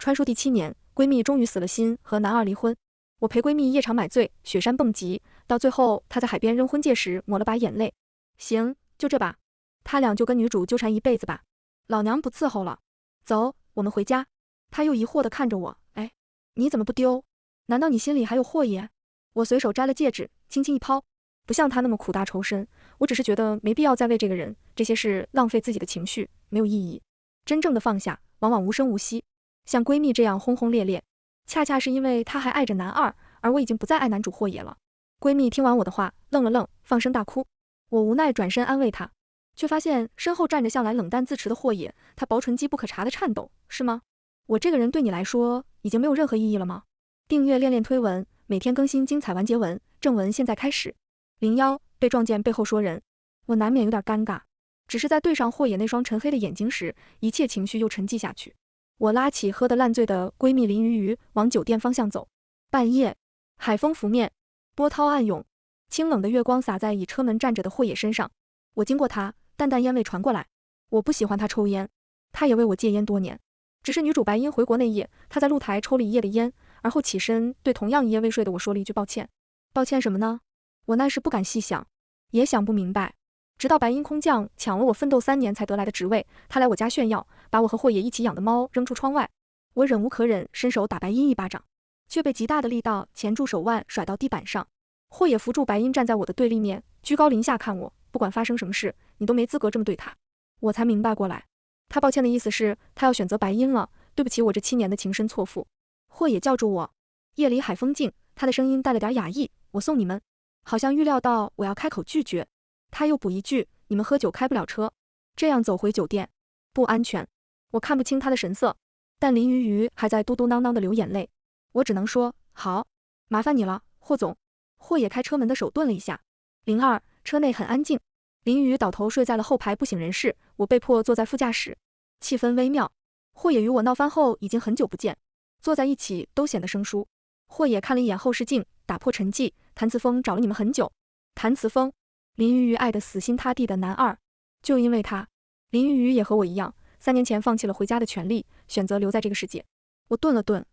川书第7年，闺蜜终于死了心，和男二离婚。我陪闺蜜夜场买醉，雪山蹦极，到最后她在海边扔婚戒时抹了把眼泪。行，就这吧，他俩就跟女主纠缠一辈子吧。老娘不伺候了，走，我们回家。她又疑惑地看着我，哎，你怎么不丢？难道你心里还有霍爷？我随手摘了戒指，轻轻一抛，不像他那么苦大仇深，我只是觉得没必要再为这个人这些事浪费自己的情绪，没有意义。真正的放下，往往无声无息。像闺蜜这样轰轰烈烈，恰恰是因为她还爱着男二，而我已经不再爱男主霍爷了。闺蜜听完我的话，愣了愣，放声大哭。我无奈转身安慰她，却发现身后站着向来冷淡自持的霍爷，他薄唇机不可察的颤抖。是吗？我这个人对你来说已经没有任何意义了吗？订阅练练推文，每天更新精彩完结文，正文现在开始。01被撞见背后说人，我难免有点尴尬，只是在对上霍爷那双沉黑的眼睛时，一切情绪又沉寂下去。我拉起喝得烂醉的闺蜜林鱼鱼往酒店方向走。半夜，海风拂面，波涛暗涌，清冷的月光洒在倚车门站着的霍野身上。我经过他，淡淡烟味传过来。我不喜欢他抽烟，他也为我戒烟多年。只是女主白音回国那夜，他在露台抽了一夜的烟，而后起身对同样一夜未睡的我说了一句抱歉。抱歉什么呢？我那时不敢细想，也想不明白。直到白音空降抢了我奋斗3年才得来的职位，他来我家炫耀，把我和霍野一起养的猫扔出窗外，我忍无可忍，伸手打白音一巴掌，却被极大的力道钳住手腕，甩到地板上。霍野扶住白音站在我的对立面，居高临下看我，不管发生什么事，你都没资格这么对他。我才明白过来，他抱歉的意思是他要选择白音了，对不起我这7年的情深错付。霍野叫住我，夜里海风静，他的声音带了点哑意，我送你们。好像预料到我要开口拒绝，他又补一句，你们喝酒开不了车，这样走回酒店不安全。我看不清他的神色，但林鱼鱼还在嘟嘟囔囔的流眼泪。我只能说好，麻烦你了，霍总。霍野开车门的手顿了一下。02，车内很安静，林鱼鱼倒头睡在了后排不省人事，我被迫坐在副驾驶，气氛微妙。霍野与我闹翻后已经很久不见，坐在一起都显得生疏。霍野看了一眼后视镜，打破沉寂，谭慈峰找了你们很久。谭慈峰，林鱼鱼爱得死心塌地的男二，就因为他，林鱼鱼也和我一样，3年前放弃了回家的权利，选择留在这个世界。我顿了顿，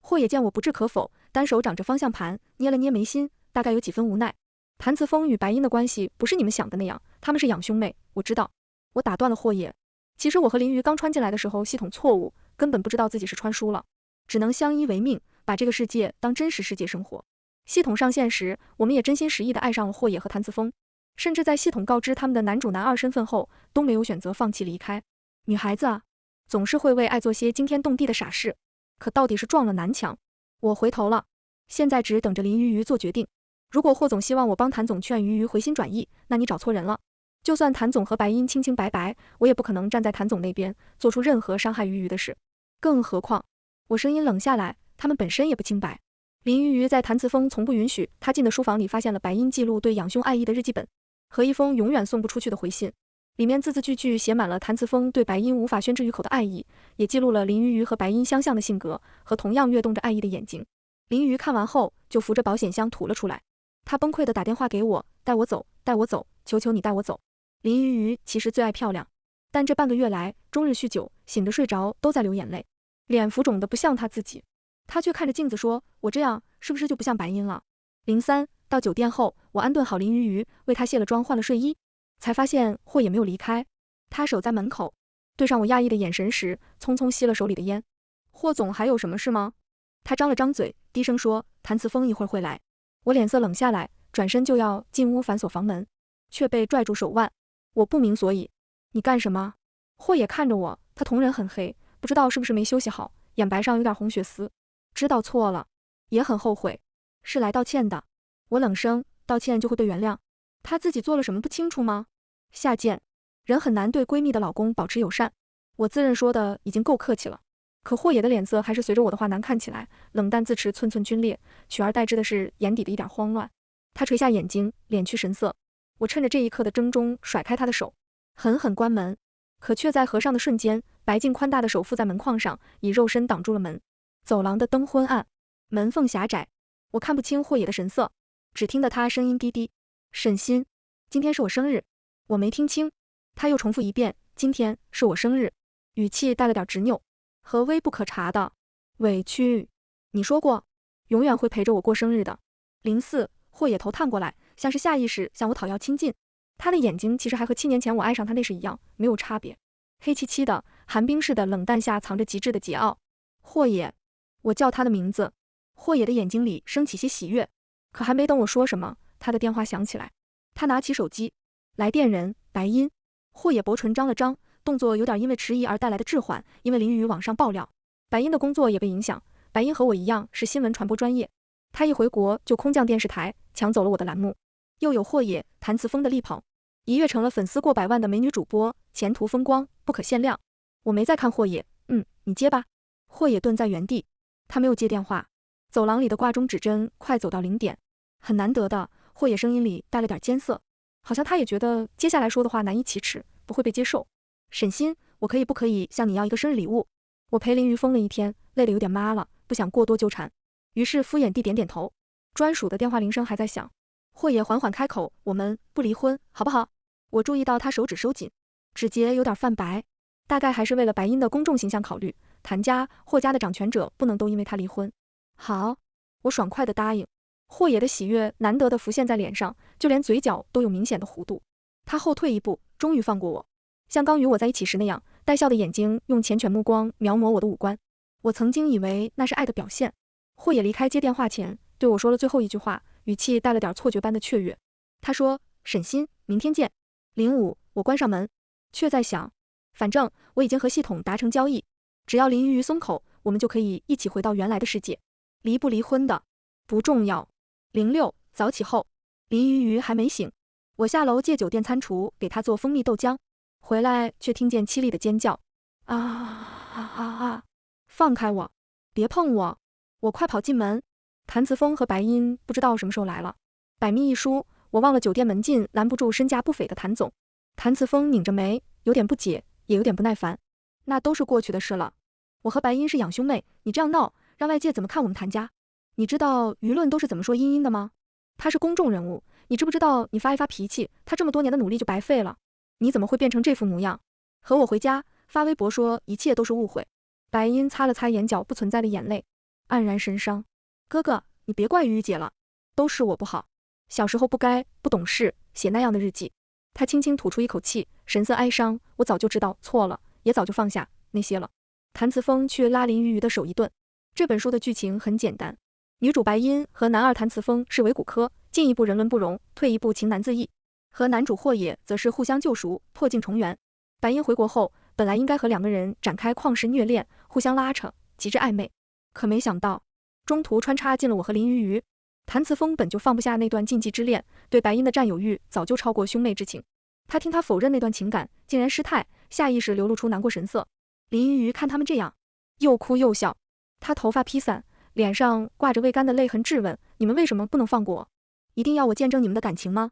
霍野见我不置可否，单手掌着方向盘，捏了捏眉心，大概有几分无奈。谭慈峰与白音的关系不是你们想的那样，他们是养兄妹，我知道。我打断了霍野，其实我和林鱼刚穿进来的时候系统错误，根本不知道自己是穿书了，只能相依为命，把这个世界当真实世界生活。系统上线时，我们也真心实意地爱上了霍野和谭慈峰，甚至在系统告知他们的男主男二身份后，都没有选择放弃离开。女孩子啊，总是会为爱做些惊天动地的傻事，可到底是撞了南墙。我回头了，现在只等着林鱼鱼做决定。如果霍总希望我帮谭总劝鱼鱼回心转意，那你找错人了。就算谭总和白音清清白白，我也不可能站在谭总那边，做出任何伤害鱼鱼的事。更何况，我声音冷下来，他们本身也不清白。林鱼鱼在谭慈峰从不允许他进的书房里发现了白音记录对养兄爱意的日记本，和一封永远送不出去的回信，里面字字句句写满了谭慈峰对白音无法宣之于口的爱意，也记录了林鱼鱼和白音相像的性格和同样跃动着爱意的眼睛。林鱼鱼看完后就扶着保险箱吐了出来，他崩溃地打电话给我，带我走，带我走，求求你带我走。林鱼鱼其实最爱漂亮，但这半个月来终日酗酒，醒着睡着都在流眼泪，脸浮肿得不像他自己。他却看着镜子说，我这样是不是就不像白音了？03到酒店后，我安顿好林鱼鱼，为他卸了妆换了睡衣，才发现霍也没有离开，他守在门口，对上我讶异的眼神时，匆匆吸了手里的烟。霍总还有什么事吗？他张了张嘴，低声说，谭慈峰一会儿会来。我脸色冷下来，转身就要进屋反锁房门，却被拽住手腕。我不明所以。你干什么？霍也看着我，他瞳仁很黑，不知道是不是没休息好，眼白上有点红血丝。知道错了，也很后悔，是来道歉的。我冷声，道歉就会被原谅？他自己做了什么不清楚吗？下贱，人很难对闺蜜的老公保持友善。我自认说的已经够客气了，可霍野的脸色还是随着我的话难看起来，冷淡自持，寸寸皲裂，取而代之的是眼底的一点慌乱。他垂下眼睛，敛去神色。我趁着这一刻的怔中甩开他的手，狠狠关门，可却在合上的瞬间，白净宽大的手附在门框上，以肉身挡住了门。走廊的灯昏暗，门缝狭窄，我看不清霍野的神色，只听得他声音低低，沈心，今天是我生日。我没听清，他又重复一遍，今天是我生日，语气带了点执拗。何微不可察的。委屈，你说过，永远会陪着我过生日的。04，霍野头探过来，像是下意识向我讨要亲近。他的眼睛其实还和7年前我爱上他那时一样，没有差别，黑漆漆的，寒冰似的冷淡下藏着极致的桀骜。霍野，我叫他的名字。霍野的眼睛里升起些喜悦，可还没等我说什么，他的电话响起来。他拿起手机，来电人白音。霍野薄唇张了张，动作有点因为迟疑而带来的滞缓，因为林雨网上爆料，白音的工作也被影响。白音和我一样是新闻传播专业，他一回国就空降电视台，抢走了我的栏目。又有霍野、谭慈峰的力捧，一跃成了粉丝过百万的美女主播，前途风光，不可限量。我没再看霍野，你接吧。霍野顿在原地，他没有接电话。走廊里的挂钟指针快走到0点，很难得的，霍野声音里带了点艰涩，好像他也觉得接下来说的话难以启齿，不会被接受。沈欣，我可以不可以向你要一个生日礼物？我陪林瑜疯了一天，累得有点麻了，不想过多纠缠，于是敷衍地点点头。专属的电话铃声还在响，霍野缓缓开口：“我们不离婚，好不好？”我注意到他手指收紧，指节有点泛白，大概还是为了白音的公众形象考虑，谭家、霍家的掌权者不能都因为他离婚。好，我爽快地答应。霍野的喜悦难得地浮现在脸上，就连嘴角都有明显的弧度。他后退一步，终于放过我，像刚与我在一起时那样，带笑的眼睛用缱绻目光描摹我的五官。我曾经以为那是爱的表现。霍野离开接电话前，对我说了最后一句话，语气带了点错觉般的雀跃。他说：“沈欣，明天见。”05，我关上门，却在想，反正我已经和系统达成交易，只要林鱼松口，我们就可以一起回到原来的世界。离不离婚的不重要。06，早起后，林鱼还没醒，我下楼借酒店餐厨给他做蜂蜜豆浆，回来却听见凄厉的尖叫，放开我，别碰我！我快跑进门。谭慈峰和白音不知道什么时候来了，百密一疏，我忘了酒店门禁拦不住身价不菲的谭总。谭慈峰拧着眉，有点不解，也有点不耐烦。那都是过去的事了，我和白音是养兄妹，你这样闹，让外界怎么看我们谭家？你知道舆论都是怎么说茵茵的吗？他是公众人物，你知不知道你发一发脾气，他这么多年的努力就白费了？你怎么会变成这副模样？和我回家，发微博说一切都是误会。白音擦了擦眼角不存在的眼泪，黯然神伤。哥哥，你别怪雨姐了，都是我不好，小时候不该，不懂事，写那样的日记。他轻轻吐出一口气，神色哀伤。我早就知道错了，也早就放下那些了。谭慈峰却拉林鱼的手一顿。这本书的剧情很简单，女主白音和男二谭慈峰是为骨科，进一步人伦不容，退一步情难自抑，和男主霍野则是互相救赎，破镜重圆。白音回国后，本来应该和2个人展开旷世虐恋，互相拉扯，极致暧昧，可没想到中途穿插进了我和林鱼。谭慈峰本就放不下那段禁忌之恋，对白音的占有欲早就超过兄妹之情。他听他否认那段情感，竟然失态，下意识流露出难过神色。林鱼看他们这样，又哭又笑。他头发披散，脸上挂着未干的泪痕，质问：你们为什么不能放过我？一定要我见证你们的感情吗？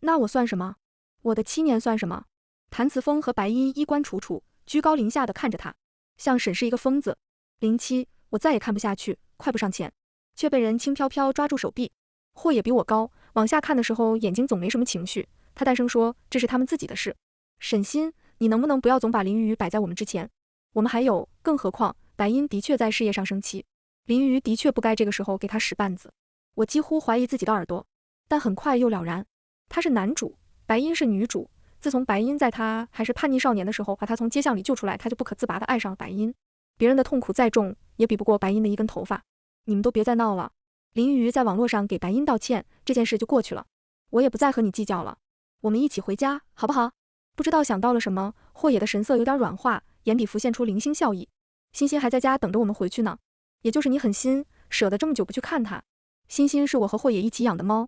那我算什么？我的7年算什么？谭慈峰和白音衣冠楚楚，居高临下的看着他，像审视一个疯子。07，我再也看不下去，快步上前，却被人轻飘飘抓住手臂。霍也比我高，往下看的时候眼睛总没什么情绪。他淡声说：这是他们自己的事。沈欣，你能不能不要总把林鱼摆在我们之前？我们还有，更何况白音的确在事业上升期，林鱼的确不该这个时候给他使绊子。我几乎怀疑自己的耳朵，但很快又了然。他是男主，白音是女主。自从白音在他还是叛逆少年的时候把他从街巷里救出来，他就不可自拔地爱上了白音。别人的痛苦再重，也比不过白音的一根头发。你们都别再闹了。林鱼在网络上给白音道歉，这件事就过去了。我也不再和你计较了。我们一起回家，好不好？不知道想到了什么，霍野的神色有点软化，眼底浮现出零星笑意。欣欣还在家等着我们回去呢，也就是你狠心舍得这么久不去看他。欣欣是我和霍野一起养的猫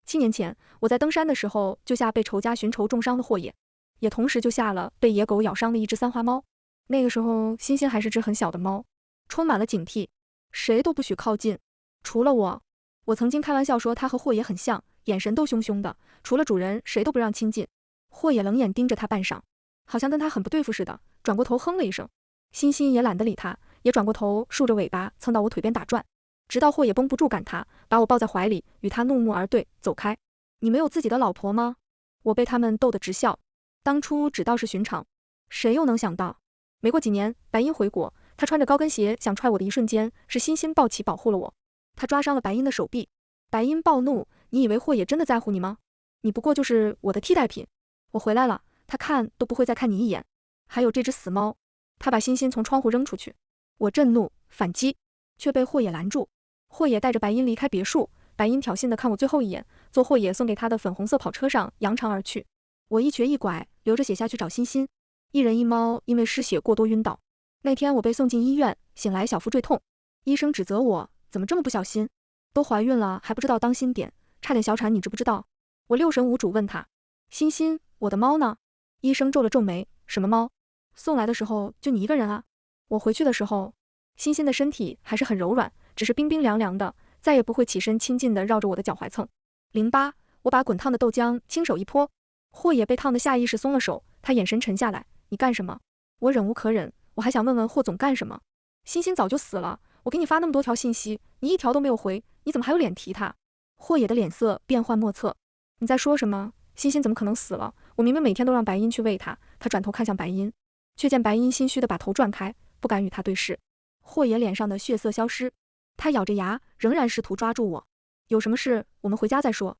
，7年前我在登山的时候救下被仇家寻仇重伤的霍野，也同时救下了被野狗咬伤的一只三花猫。那个时候欣欣还是只很小的猫，充满了警惕，谁都不许靠近，除了我。我曾经开玩笑说他和霍野很像，眼神都凶凶的，除了主人谁都不让亲近。霍野冷眼盯着他半晌，好像跟他很不对付似的，转过头哼了一声。欣欣也懒得理他，也转过头竖着尾巴蹭到我腿边打转，直到霍野绷不住赶他，把我抱在怀里，与他怒目而对，走开。你没有自己的老婆吗？我被他们逗得直笑，当初只道是寻常，谁又能想到？没过几年，白音回国，他穿着高跟鞋想踹我的一瞬间，是欣欣抱起保护了我。他抓伤了白音的手臂。白音暴怒：你以为霍野真的在乎你吗？你不过就是我的替代品。我回来了，他看都不会再看你一眼。还有这只死猫。他把欣欣从窗户扔出去。我震怒反击，却被霍野拦住。霍野带着白音离开别墅，白音挑衅地看我最后一眼，坐霍野送给他的粉红色跑车上扬长而去。我一瘸一拐，流着血下去找欣欣。一人一猫因为失血过多晕倒。那天我被送进医院，醒来小腹坠痛，医生指责我怎么这么不小心，都怀孕了还不知道当心点，差点小产你知不知道？我六神无主问他，欣欣，我的猫呢？医生皱了皱眉，什么猫？送来的时候就你一个人啊？我回去的时候，欣欣的身体还是很柔软，只是冰冰凉凉的，再也不会起身亲近的绕着我的脚踝蹭。08，我把滚烫的豆浆亲手一泼，霍野被烫得下意识松了手，他眼神沉下来，你干什么？我忍无可忍，我还想问问霍总干什么？欣欣早就死了，我给你发那么多条信息，你一条都没有回，你怎么还有脸提他？霍野的脸色变幻莫测，你在说什么？欣欣怎么可能死了？我明明每天都让白音去喂他。他转头看向白音，却见白音心虚的把头转开，不敢与他对视。霍野脸上的血色消失，他咬着牙，仍然试图抓住我。有什么事，我们回家再说。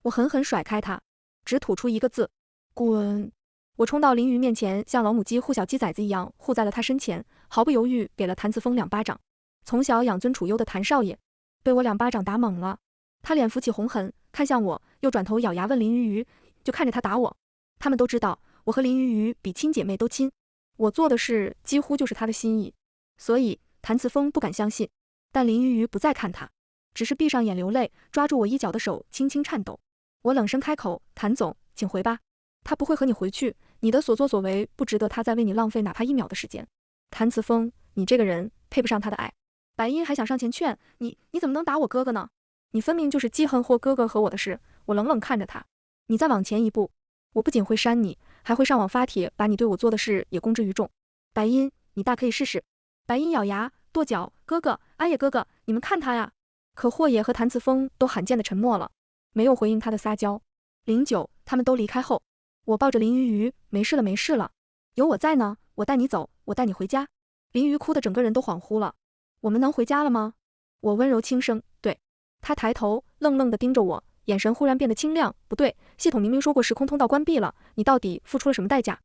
我狠狠甩开他，只吐出一个字：滚！我冲到林瑜面前，像老母鸡护小鸡崽子一样护在了他身前，毫不犹豫给了谭子峰2巴掌。从小养尊处优的谭少爷，被我2巴掌打懵了，他脸浮起红痕，看向我，又转头咬牙问林瑜瑜，就看着他打我。他们都知道，我和林瑜瑜比亲姐妹都亲，我做的事几乎就是他的心意，所以谭子峰不敢相信。但林瑜瑜不再看他，只是闭上眼流泪，抓住我衣角的手轻轻颤抖。我冷声开口，谭总，请回吧。他不会和你回去，你的所作所为不值得他再为你浪费哪怕1秒的时间。谭子峰，你这个人配不上他的爱。白音还想上前劝你怎么能打我哥哥呢？你分明就是记恨霍哥哥和我的事。我冷冷看着他，你再往前一步，我不仅会扇你，还会上网发帖，把你对我做的事也公之于众。白音，你大可以试试。白音咬牙跺脚，哥哥，安野哥哥，你们看他呀。可霍野和谭子峰都罕见的沉默了，没有回应他的撒娇。09，他们都离开后，我抱着林瑜瑜，没事了没事了，有我在呢，我带你走，我带你回家。林瑜哭得整个人都恍惚了。我们能回家了吗？我温柔轻声，对。他抬头愣愣地盯着我，眼神忽然变得清亮。不对，系统明明说过时空通道关闭了，你到底付出了什么代价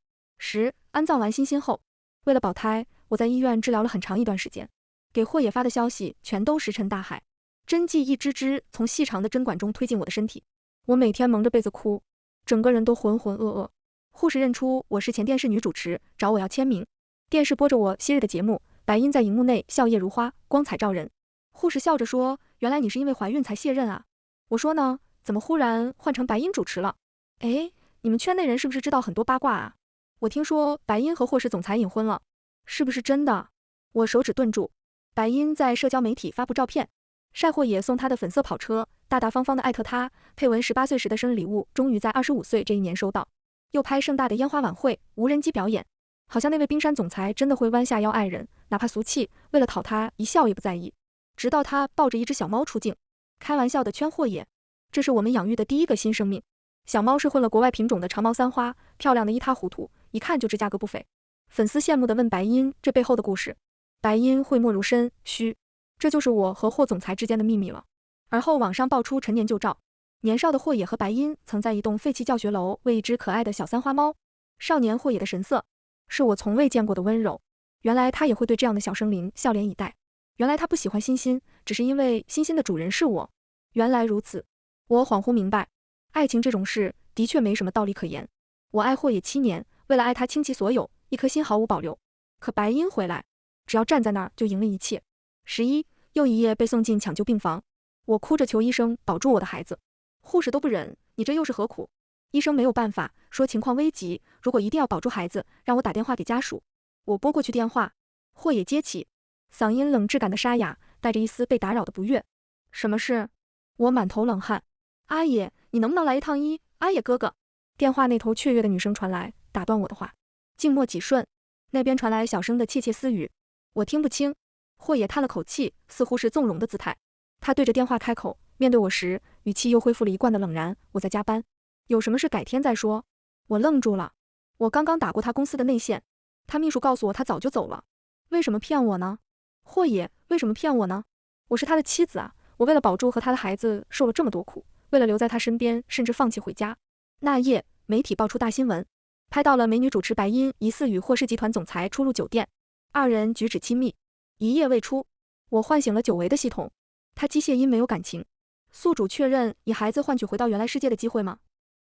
安葬完欣欣后，为了保胎，我在医院治疗了很长一段时间，给霍野发的消息全都石沉大海。针剂一支支从细长的针管中推进我的身体，我每天蒙着被子哭，整个人都浑浑噩噩。护士认出我是前电视女主持，找我要签名。电视播着我昔日的节目，白音在荧幕内笑靥如花，光彩照人。护士笑着说，原来你是因为怀孕才卸任啊。我说呢，怎么忽然换成白音主持了？哎，你们圈内人是不是知道很多八卦啊？我听说白音和霍氏总裁隐婚了，是不是真的？我手指顿住。白音在社交媒体发布照片，晒霍野送他的粉色跑车，大大方方的艾特他，配文18岁时的生日礼物终于在25岁这一年收到。又拍盛大的烟花晚会，无人机表演，好像那位冰山总裁真的会弯下腰爱人，哪怕俗气，为了讨他一笑也不在意。直到他抱着一只小猫出镜，开玩笑的圈霍野，这是我们养育的第一个新生命。小猫是混了国外品种的长毛三花，漂亮的一塌糊涂，一看就知价格不菲。粉丝羡慕地问白音这背后的故事，白音讳莫如深，嘘，这就是我和霍总裁之间的秘密了。而后网上爆出陈年旧照，年少的霍野和白音曾在一栋废弃教学楼喂一只可爱的小三花猫。少年霍野的神色是我从未见过的温柔，原来他也会对这样的小生灵笑脸以待。原来他不喜欢欣欣，只是因为欣欣的主人是我。原来如此，我恍惚明白，爱情这种事的确没什么道理可言。我爱霍野7年，为了爱他倾其所有，一颗心毫无保留。可白音回来，只要站在那儿就赢了一切。11，又一夜被送进抢救病房，我哭着求医生保住我的孩子，护士都不忍，你这又是何苦？医生没有办法，说情况危急，如果一定要保住孩子，让我打电话给家属。我拨过去电话，霍野接起，嗓音冷质感的沙哑，带着一丝被打扰的不悦。什么事？我满头冷汗。阿野，你能不能来一趟医？阿野哥哥。电话那头雀跃的女声传来，打断我的话。静默几瞬，那边传来小声的窃窃私语，我听不清。霍野叹了口气，似乎是纵容的姿态。他对着电话开口，面对我时，语气又恢复了一贯的冷然。我在加班，有什么事改天再说。我愣住了，我刚刚打过他公司的内线，他秘书告诉我他早就走了。为什么骗我呢？霍野，为什么骗我呢？我是他的妻子啊，我为了保住和他的孩子受了这么多苦，为了留在他身边，甚至放弃回家。那夜，媒体爆出大新闻，拍到了美女主持白音疑似与霍氏集团总裁出入酒店，二人举止亲密。一夜未出，我唤醒了久违的系统，他机械音没有感情。宿主确认以孩子换取回到原来世界的机会吗？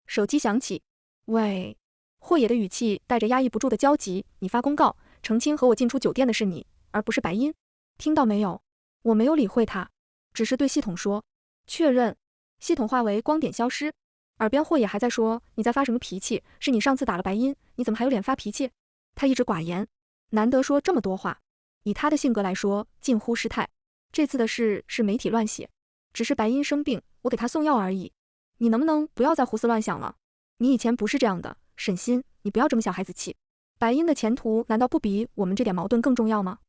手机响起，喂。霍野的语气带着压抑不住的焦急，你发公告澄清和我进出酒店的是你，而不是白音，听到没有？我没有理会他，只是对系统说确认。系统化为光点消失，耳边霍野还在说你在发什么脾气，是你上次打了白音，你怎么还有脸发脾气？他一直寡言，难得说这么多话，以他的性格来说近乎失态。这次的事是媒体乱写，只是白音生病，我给他送药而已，你能不能不要再胡思乱想了？你以前不是这样的，沈心，你不要这么小孩子气。白音的前途难道不比我们这点矛盾更重要吗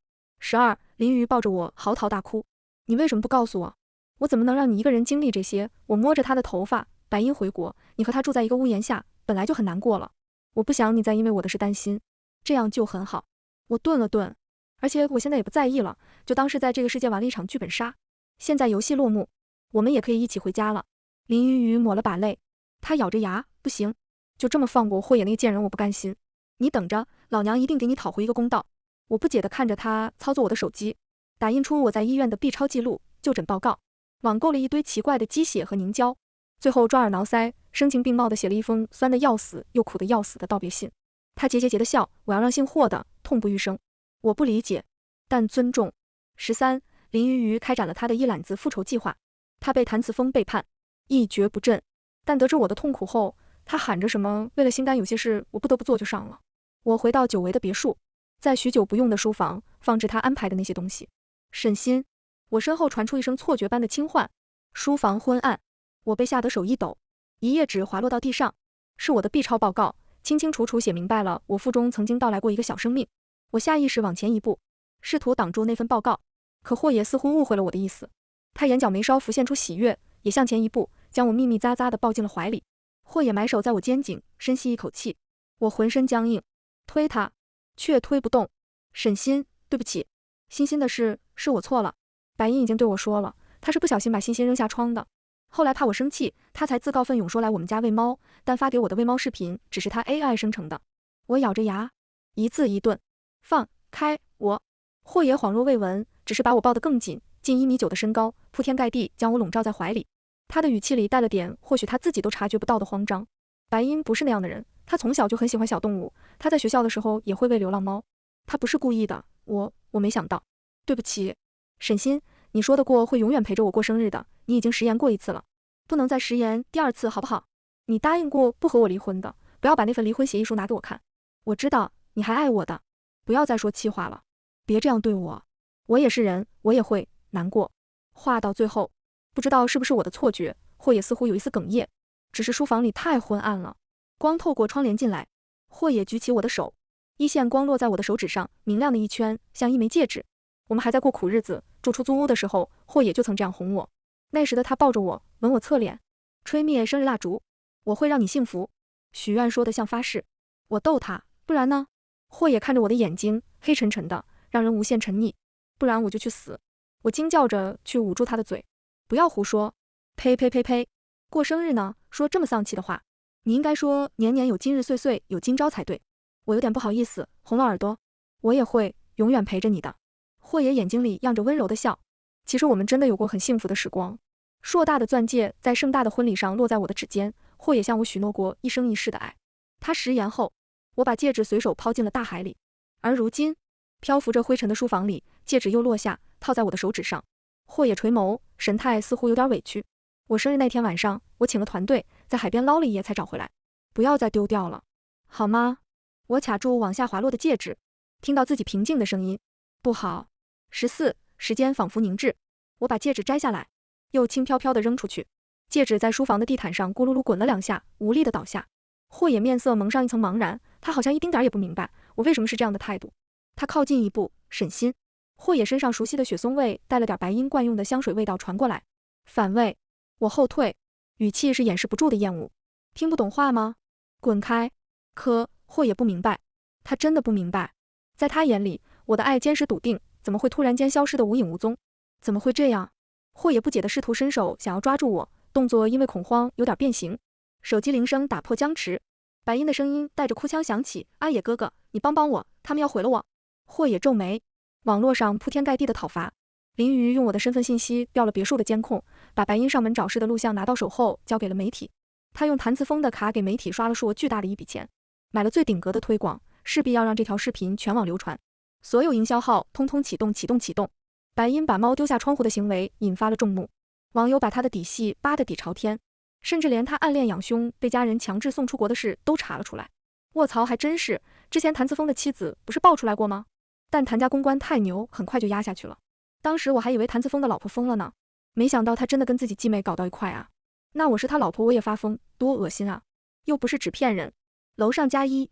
？12，林瑜抱着我嚎啕大哭，你为什么不告诉我？我怎么能让你一个人经历这些？我摸着他的头发，白音回国，你和他住在一个屋檐下，本来就很难过了，我不想你再因为我的事担心，这样就很好。我顿了顿，而且我现在也不在意了，就当是在这个世界玩了一场剧本杀。现在游戏落幕，我们也可以一起回家了。林瑜瑜抹了把泪，他咬着牙，不行，就这么放过霍野那个贱人，我不甘心。你等着，老娘一定给你讨回一个公道。我不解地看着他操作我的手机，打印出我在医院的 B 超记录、就诊报告，网购了一堆奇怪的鸡血和凝胶，最后抓耳挠腮，声情并茂地写了一封酸得要死又苦得要死的道别信。他桀桀地笑，我要让姓霍的痛不欲生。我不理解，但尊重。13，林瑜瑜开展了他的一揽子复仇计划，他被谭慈峰背叛，一蹶不振，但得知我的痛苦后，他喊着什么为了心肝有些事我不得不做就上了。我回到久违的别墅，在许久不用的书房放置他安排的那些东西。沈心，我身后传出一声错觉般的轻唤。书房昏暗，我被吓得手一抖，一页纸滑落到地上，是我的 B 超报告，清清楚楚写明白了我腹中曾经到来过一个小生命。我下意识往前一步，试图挡住那份报告，可霍爷似乎误会了我的意思，他眼角眉梢浮现出喜悦，也向前一步，将我密密匝匝地抱进了怀里。霍野埋手在我肩颈，深吸一口气，我浑身僵硬，推他却推不动。沈心，对不起，欣欣的事是我错了，白音已经对我说了，他是不小心把欣欣扔下窗的，后来怕我生气，他才自告奋勇说来我们家喂猫，但发给我的喂猫视频只是他 AI 生成的。我咬着牙，一字一顿，放开我。霍野恍若未闻，只是把我抱得更紧，近1.9米的身高，铺天盖地将我笼罩在怀里。他的语气里带了点或许他自己都察觉不到的慌张。白音不是那样的人，他从小就很喜欢小动物，他在学校的时候也会喂流浪猫，他不是故意的，我没想到，对不起。沈心，你说得过会永远陪着我过生日的，你已经食言过1次了，不能再食言第2次好不好？你答应过不和我离婚的，不要把那份离婚协议书拿给我看，我知道你还爱我的，不要再说气话了，别这样对我，我也是人，我也会难过。话到最后，不知道是不是我的错觉，霍野似乎有一丝哽咽，只是书房里太昏暗了，光透过窗帘进来。霍野举起我的手，一线光落在我的手指上，明亮的一圈，像一枚戒指。我们还在过苦日子，住出租屋的时候，霍野就曾这样哄我。那时的他抱着我，吻我侧脸，吹灭生日蜡烛。我会让你幸福，许愿说得像发誓。我逗他，不然呢？霍野看着我的眼睛，黑沉沉的，让人无限沉溺。不然我就去死。我惊叫着去捂住他的嘴，不要胡说。呸呸呸呸，过生日呢，说这么丧气的话，你应该说年年有今日，岁岁有今朝才对。我有点不好意思，红了耳朵。我也会永远陪着你的。霍野眼睛里漾着温柔的笑。其实我们真的有过很幸福的时光。硕大的钻戒在盛大的婚礼上落在我的指尖，霍野向我许诺过一生一世的爱。他食言后，我把戒指随手抛进了大海里。而如今，漂浮着灰尘的书房里，戒指又落下，套在我的手指上。霍野垂眸，神态似乎有点委屈。我生日那天晚上，我请了团队，在海边捞了一夜才找回来，不要再丢掉了，好吗？我卡住往下滑落的戒指，听到自己平静的声音，不好。14，时间仿佛凝滞，我把戒指摘下来，又轻飘飘地扔出去。戒指在书房的地毯上咕噜噜滚了2下，无力地倒下。霍野面色蒙上一层茫然，他好像一丁点也不明白我为什么是这样的态度。他靠近一步，沈心。霍野身上熟悉的雪松味带了点白音惯用的香水味道传过来，反胃。我后退，语气是掩饰不住的厌恶。听不懂话吗？滚开！可霍野不明白，他真的不明白。在他眼里，我的爱坚实笃定，怎么会突然间消失得无影无踪？怎么会这样？霍野不解地试图伸手想要抓住我，动作因为恐慌有点变形。手机铃声打破僵持，白音的声音带着哭腔响起：“阿野哥哥，你帮帮我，他们要毁了我。”霍野皱眉，网络上铺天盖地的讨伐。林瑜用我的身份信息调了别墅的监控，把白音上门找事的录像拿到手后交给了媒体。他用谭慈峰的卡给媒体刷了数额巨大的一笔钱，买了最顶格的推广，势必要让这条视频全网流传。所有营销号通通启动。白音把猫丢下窗户的行为引发了众怒，网友把他的底细扒得底朝天，甚至连他暗恋养兄被家人强制送出国的事都查了出来。卧槽，还真是！之前谭慈峰的妻子不是爆出来过吗？但谭家公关太牛，很快就压下去了。当时我还以为谭慈峰的老婆疯了呢，没想到他真的跟自己继妹搞到一块啊！那我是他老婆我也发疯，多恶心啊！又不是只骗人。楼上加一，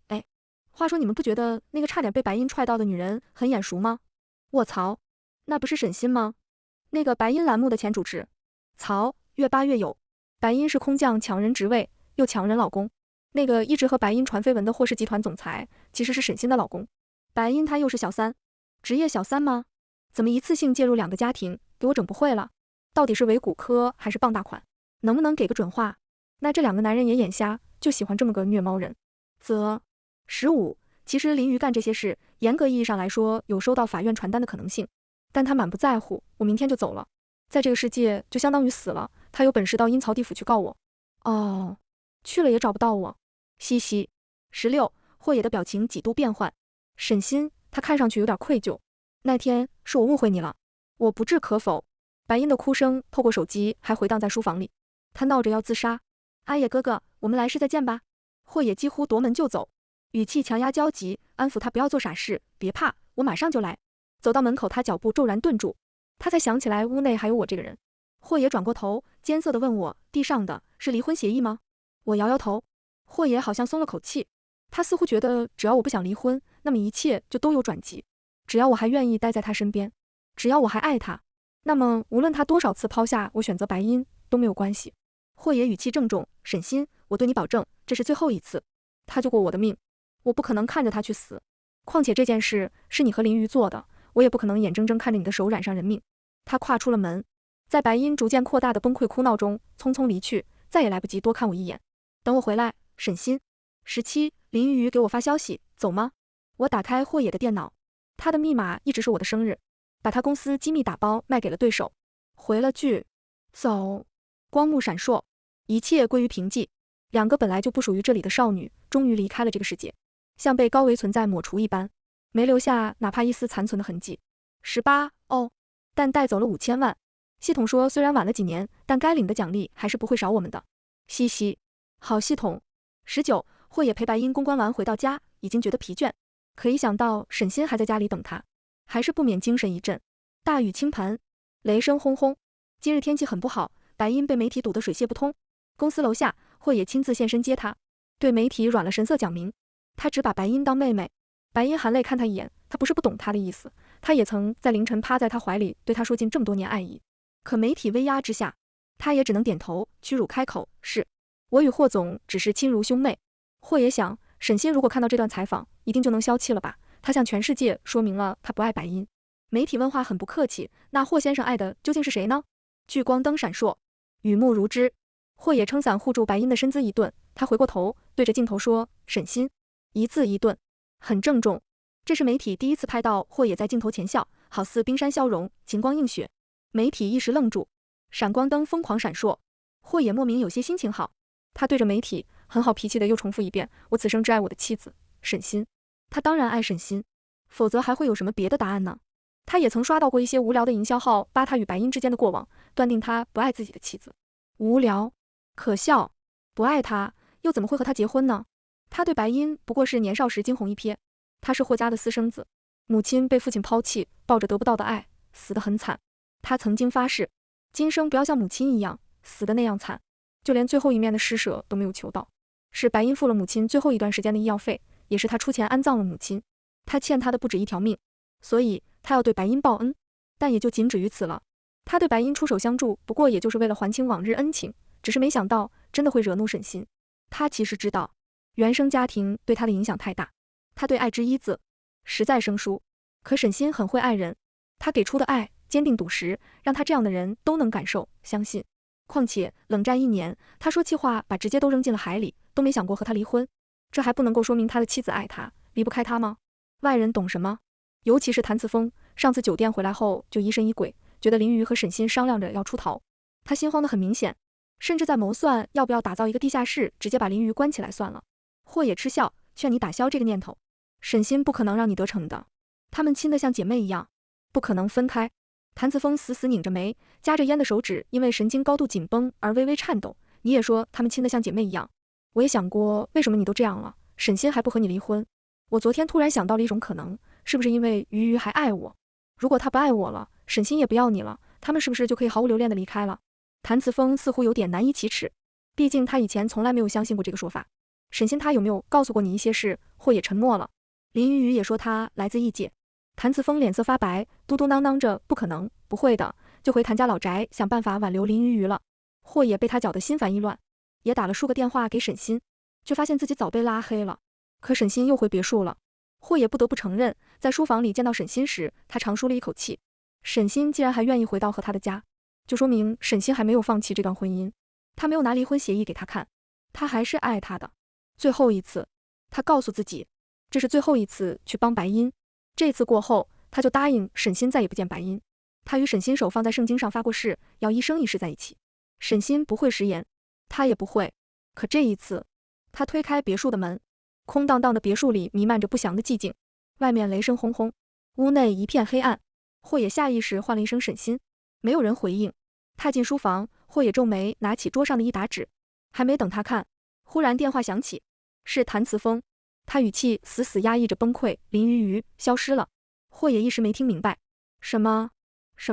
哎，话说你们不觉得那个差点被白音踹到的女人很眼熟吗？卧槽，那不是沈欣吗？那个白音栏目的前主持。槽，越扒越有。白音是空降抢人职位，又抢人老公。那个一直和白音传绯闻的霍氏集团总裁，其实是沈欣的老公。白音他又是小三，职业小三吗？怎么一次性介入2个家庭，给我整不会了？到底是伪骨科还是傍大款？能不能给个准话？那这2个男人也眼瞎，就喜欢这么个虐猫人。15，其实林瑜干这些事，严格意义上来说有收到法院传单的可能性，但他满不在乎，我明天就走了，在这个世界就相当于死了，他有本事到阴曹地府去告我。哦，去了也找不到我。嘻嘻。16，霍野的表情几度变换。沈欣，他看上去有点愧疚。那天是我误会你了，我不置可否。白音的哭声透过手机还回荡在书房里，他闹着要自杀。阿野哥哥，我们来世再见吧。霍野几乎夺门就走，语气强压焦急，安抚他不要做傻事，别怕，我马上就来。走到门口，他脚步骤然顿住，他才想起来屋内还有我这个人。霍野转过头，艰涩地问我，地上的是离婚协议吗？我摇摇头。霍野好像松了口气，他似乎觉得只要我不想离婚，那么一切就都有转机。只要我还愿意待在他身边，只要我还爱他，那么无论他多少次抛下我选择白音都没有关系。霍野语气郑重，沈欣，我对你保证，这是最后一次。他救过我的命，我不可能看着他去死。况且这件事是你和林瑜做的，我也不可能眼睁睁看着你的手染上人命。他跨出了门，在白音逐渐扩大的崩溃哭闹中匆匆离去，再也来不及多看我一眼。等我回来，沈欣。17，林瑜给我发消息，走吗？我打开霍野的电脑，他的密码一直是我的生日，把他公司机密打包卖给了对手。回了句走。光幕闪烁，一切归于平静。2个本来就不属于这里的少女终于离开了这个世界，像被高维存在抹除一般，没留下哪怕一丝残存的痕迹。18，但带走了5000万。系统说虽然晚了几年，但该领的奖励还是不会少我们的。嘻嘻，好系统。19，霍野陪白音公关完回到家，已经觉得疲倦，可一想到沈欣还在家里等他，还是不免精神一振。大雨倾盆，雷声轰轰。今日天气很不好，白音被媒体堵得水泄不通。公司楼下，霍野亲自现身接他，对媒体软了神色讲明，他只把白音当妹妹。白音含泪看他一眼，他不是不懂他的意思，他也曾在凌晨趴在他怀里对他说尽这么多年爱意，可媒体威压之下，他也只能点头，屈辱开口，是我与霍总只是亲如兄妹。霍野想，沈欣如果看到这段采访，一定就能消气了吧，他向全世界说明了他不爱白音。媒体问话很不客气，那霍先生爱的究竟是谁呢？聚光灯闪烁，雨幕如织。霍野撑伞护住白音的身姿一顿，他回过头对着镜头说，沈欣，一字一顿，很郑重。这是媒体第一次拍到霍野在镜头前笑，好似冰山消融，晴光映雪。媒体一时愣住，闪光灯疯狂闪烁。霍野莫名有些心情好，他对着媒体很好脾气的又重复一遍，我此生只爱我的妻子沈欣。他当然爱沈欣，否则还会有什么别的答案呢？他也曾刷到过一些无聊的营销号扒他与白音之间的过往，断定他不爱自己的妻子。无聊，可笑，不爱他又怎么会和他结婚呢？他对白音不过是年少时惊鸿一瞥，他是霍家的私生子，母亲被父亲抛弃，抱着得不到的爱，死得很惨。他曾经发誓，今生不要像母亲一样死得那样惨，就连最后一面的施舍都没有求到。是白音付了母亲最后一段时间的医药费，也是他出钱安葬了母亲。他欠他的不止一条命，所以他要对白音报恩，但也就仅止于此了。他对白音出手相助，不过也就是为了还清往日恩情，只是没想到真的会惹怒沈欣。他其实知道，原生家庭对他的影响太大，他对爱之一字实在生疏。可沈心很会爱人，他给出的爱坚定笃实，让他这样的人都能感受相信。况且冷战1年，他说气话把直接都扔进了海里，都没想过和他离婚，这还不能够说明他的妻子爱他，离不开他吗？外人懂什么？尤其是谭慈峰，上次酒店回来后就疑神疑鬼，觉得林瑜和沈心商量着要出逃，他心慌得很明显，甚至在谋算要不要打造一个地下室，直接把林瑜关起来算了。霍野嗤笑，劝你打消这个念头，沈心不可能让你得逞的，他们亲得像姐妹一样，不可能分开。谭慈峰死死拧着眉，夹着烟的手指因为神经高度紧绷而微微颤抖。你也说他们亲得像姐妹一样，我也想过为什么你都这样了，沈心还不和你离婚。我昨天突然想到了一种可能，是不是因为鱼还爱我？如果他不爱我了，沈心也不要你了，他们是不是就可以毫无留恋地离开了？谭慈峰似乎有点难以启齿，毕竟他以前从来没有相信过这个说法。沈心他有没有告诉过你一些事？或也沉默了。林雨雨也说他来自异界。谭慈峰脸色发白，嘟嘟囔囔着不可能，不会的，就回谭家老宅想办法挽留林雨雨了。或也被他搅得心烦意乱，也打了数个电话给沈心，却发现自己早被拉黑了。可沈心又回别墅了。或也不得不承认，在书房里见到沈心时，他长舒了一口气。沈心既然还愿意回到和他的家，就说明沈心还没有放弃这段婚姻，他没有拿离婚协议给他看，他还是爱他的。最后一次，他告诉自己，这是最后一次去帮白音。这次过后，他就答应沈心再也不见白音。他与沈心手放在圣经上发过誓，要一生一世在一起。沈心不会食言，他也不会。可这一次，他推开别墅的门，空荡荡的别墅里弥漫着不祥的寂静，外面雷声轰轰，屋内一片黑暗。霍野下意识唤了一声沈心，没有人回应。踏进书房，霍野皱眉，拿起桌上的一沓纸，还没等他看，忽然电话响起，是谭慈峰。他语气死死压抑着崩溃，林鱼鱼消失了。霍野一时没听明白，什么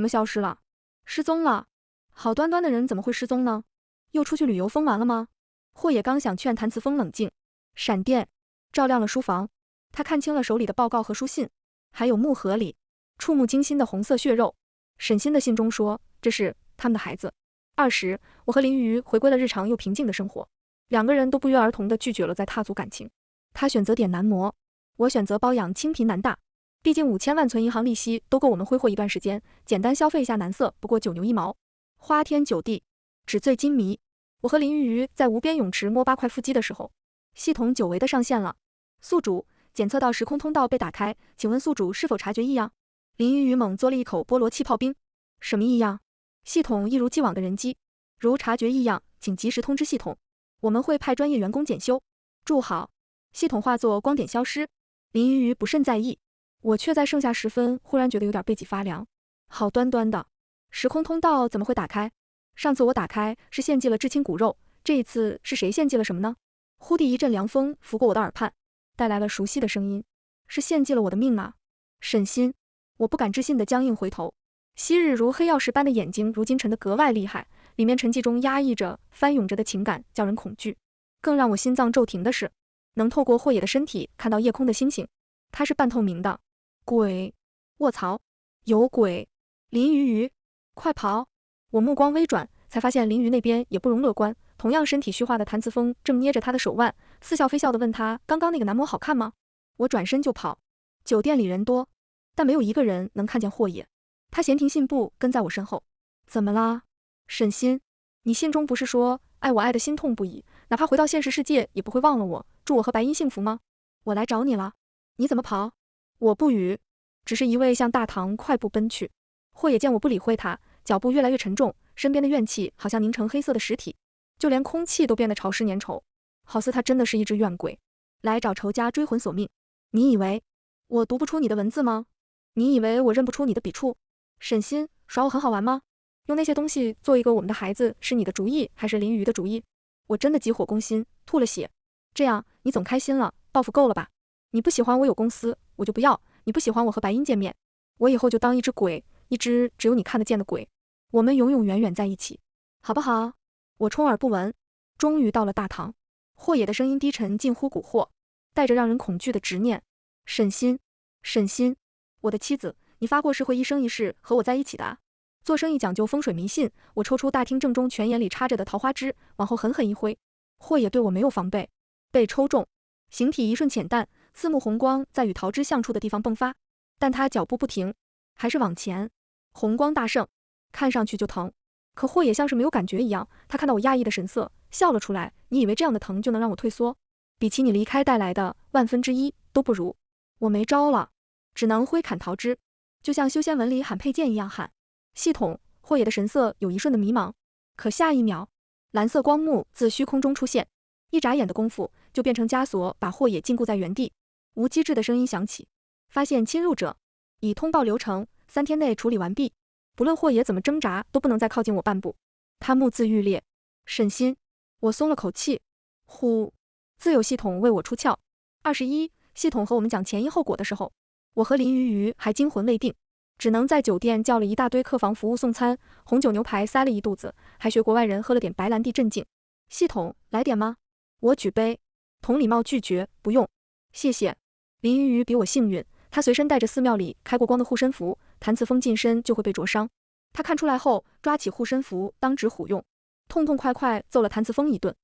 消失了？失踪了？好端端的人怎么会失踪呢？又出去旅游疯玩了吗？霍野刚想劝谭慈峰冷静，闪电照亮了书房，他看清了手里的报告和书信，还有木盒里触目惊心的红色血肉。沈心的信中说，这是他们的孩子。20，我和林鱼回归了日常又平静的生活，两个人都不约而同地拒绝了再踏足感情。他选择点男模，我选择包养清贫男大。毕竟5000万存银行利息都够我们挥霍一段时间，简单消费一下男色不过9牛1毛。花天酒地，纸醉金迷。我和林鱼在无边泳池摸8块腹肌的时候，系统久违的上线了。宿主检测到时空通道被打开，请问宿主是否察觉异样？林鱼猛嘬了一口菠萝气泡冰。什么异样？系统一如既往的人机，如察觉异样，请及时通知系统，我们会派专业员工检修。祝好。系统化作光点消失。林鱼不甚在意，我却在盛夏时分忽然觉得有点背脊发凉。好端端的时空通道怎么会打开？上次我打开是献祭了至亲骨肉，这一次是谁献祭了什么呢？忽地一阵凉风拂过我的耳畔，带来了熟悉的声音，是献祭了我的命啊！沈心，我不敢置信的僵硬回头，昔日如黑曜石般的眼睛如今沉得格外厉害，里面沉寂中压抑着翻涌着的情感，叫人恐惧。更让我心脏骤停的是，能透过霍野的身体看到夜空的星星，它是半透明的。鬼！卧槽！有鬼！林鱼，快跑！我目光微转，才发现林鱼那边也不容乐观，同样身体虚化的谭慈峰正捏着他的手腕，似笑非笑地问他，刚刚那个男模好看吗？我转身就跑。酒店里人多，但没有一个人能看见霍野。他闲庭信步跟在我身后。怎么啦？沈心，你信中不是说爱我爱得心痛不已，哪怕回到现实世界也不会忘了我，祝我和白音幸福吗？我来找你了。你怎么跑？我不语，只是一味向大堂快步奔去。霍野见我不理会他，脚步越来越沉重，身边的怨气好像凝成黑色的实体，就连空气都变得潮湿粘稠，好似他真的是一只怨鬼，来找仇家追魂索命。你以为我读不出你的文字吗？你以为我认不出你的笔触？沈心，耍我很好玩吗？用那些东西做一个我们的孩子是你的主意还是林鱼的主意？我真的急火攻心，吐了血。这样你总开心了，报复够了吧？你不喜欢我有公司，我就不要；你不喜欢我和白音见面，我以后就当一只鬼，一只只有你看得见的鬼。我们永永远远在一起，好不好？我充耳不闻。终于到了大堂，霍野的声音低沉近乎蛊惑，带着让人恐惧的执念。沈心，沈心，我的妻子，你发过誓会一生一世和我在一起的啊。做生意讲究风水迷信，我抽出大厅正中泉眼里插着的桃花枝，往后狠狠一挥。霍野对我没有防备，被抽中，形体一瞬浅淡，四目红光在与桃枝相处的地方迸发，但他脚步不停，还是往前。红光大盛，看上去就疼。可霍也像是没有感觉一样，他看到我讶异的神色，笑了出来。你以为这样的疼就能让我退缩？比起你离开带来的1/1000都不如。我没招了，只能挥砍桃枝，就像修仙文里喊佩剑一样喊。系统，霍也的神色有一瞬的迷茫，可下一秒，蓝色光幕自虚空中出现，一眨眼的功夫就变成枷锁，把霍也禁锢在原地。无机制的声音响起，发现侵入者，已通报流程，3天内处理完毕。不论霍也怎么挣扎，都不能再靠近我半步。他目眦欲裂，沈心，我松了口气。呼，自有系统为我出鞘。21，系统和我们讲前因后果的时候，我和林鱼鱼还惊魂未定，只能在酒店叫了一大堆客房服务送餐，红酒牛排塞了一肚子，还学国外人喝了点白兰地镇静。系统，来点吗？我举杯，同礼貌拒绝，不用，谢谢。林鱼鱼比我幸运，他随身带着寺庙里开过光的护身符，谭慈风近身就会被灼伤。他看出来后，抓起护身符当纸虎用，痛痛快快揍了谭慈风一顿。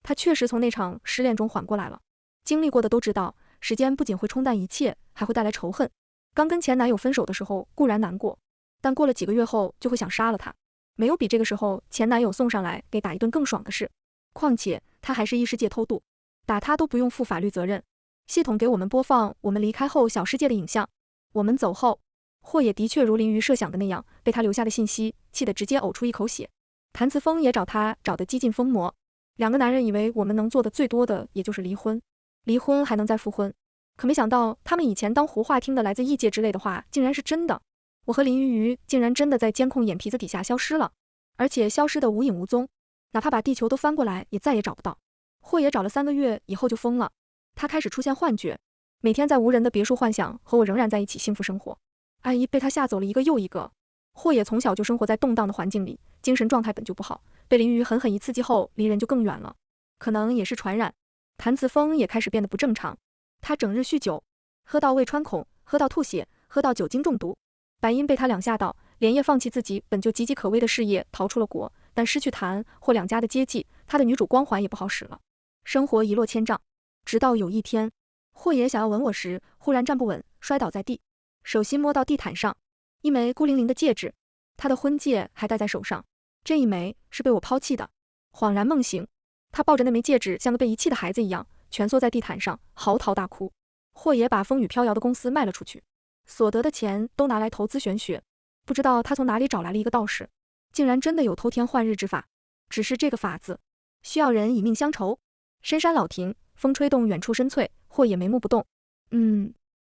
他确实从那场失恋中缓过来了。经历过的都知道，时间不仅会冲淡一切，还会带来仇恨。刚跟前男友分手的时候固然难过，但过了几个月后就会想杀了他。没有比这个时候前男友送上来给打一顿更爽的事。况且他还是异世界偷渡，打他都不用负法律责任。系统给我们播放我们离开后小世界的影像。我们走后，霍也的确如林鱼设想的那样，被他留下的信息气得直接呕出一口血。谭慈风也找他找得几近疯魔。两个男人以为我们能做的最多的也就是离婚，离婚还能再复婚，可没想到他们以前当胡话听的来自异界之类的话竟然是真的。我和林鱼鱼竟然真的在监控眼皮子底下消失了，而且消失得无影无踪，哪怕把地球都翻过来也再也找不到。霍也找了3个月以后就疯了，他开始出现幻觉，每天在无人的别墅幻想和我仍然在一起幸福生活。阿姨被他吓走了一个又一个。霍也从小就生活在动荡的环境里，精神状态本就不好，被林鱼狠狠一刺激后离人就更远了，可能也是传染。谭慈风也开始变得不正常，他整日酗酒，喝到胃穿孔，喝到吐血，喝到酒精中毒。白音被他两下到，连夜放弃自己本就岌岌可危的事业，逃出了国，但失去谭或两家的接济，他的女主光环也不好使了，生活一落千丈。直到有一天，霍爷想要吻我时，忽然站不稳，摔倒在地，手心摸到地毯上一枚孤零零的戒指，他的婚戒还戴在手上，这一枚是被我抛弃的。恍然梦醒，他抱着那枚戒指，像个被遗弃的孩子一样蜷缩在地毯上，嚎啕大哭。霍爷把风雨飘摇的公司卖了出去，所得的钱都拿来投资玄学，不知道他从哪里找来了一个道士，竟然真的有偷天换日之法，只是这个法子需要人以命相酬。深山老亭，风吹动远处深翠，霍爷眉目不动。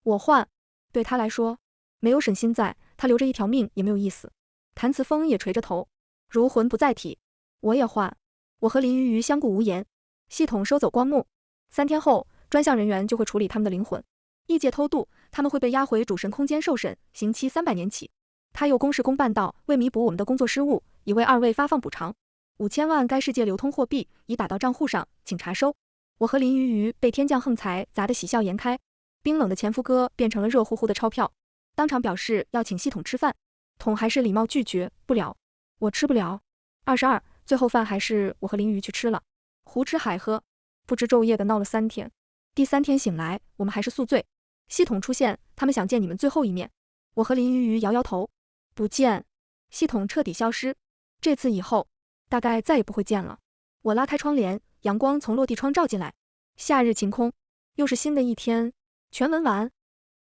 我换，对他来说，没有沈心在，他留着一条命也没有意思。谭慈风也垂着头，如魂不在体。我也换。我和林鱼鱼相顾无言。系统收走光幕，3天后，专项人员就会处理他们的灵魂。异界偷渡，他们会被押回主神空间受审，刑期300年起。他又公事公办道，为弥补我们的工作失误，已为2位发放补偿5000万该世界流通货币，已打到账户上，请查收。我和林鱼鱼被天降横财砸得喜笑颜开，冰冷的前夫哥变成了热乎乎的钞票，当场表示要请系统吃饭，统还是礼貌拒绝不了，我吃不了。22，最后饭还是我和林鱼去吃了，胡吃海喝，不知昼夜的闹了3天。第3天醒来，我们还是宿醉。系统出现，他们想见你们最后一面。我和林鱼鱼摇摇头，不见。系统彻底消失，这次以后大概再也不会见了。我拉开窗帘，阳光从落地窗照进来，夏日晴空，又是新的一天。全文完。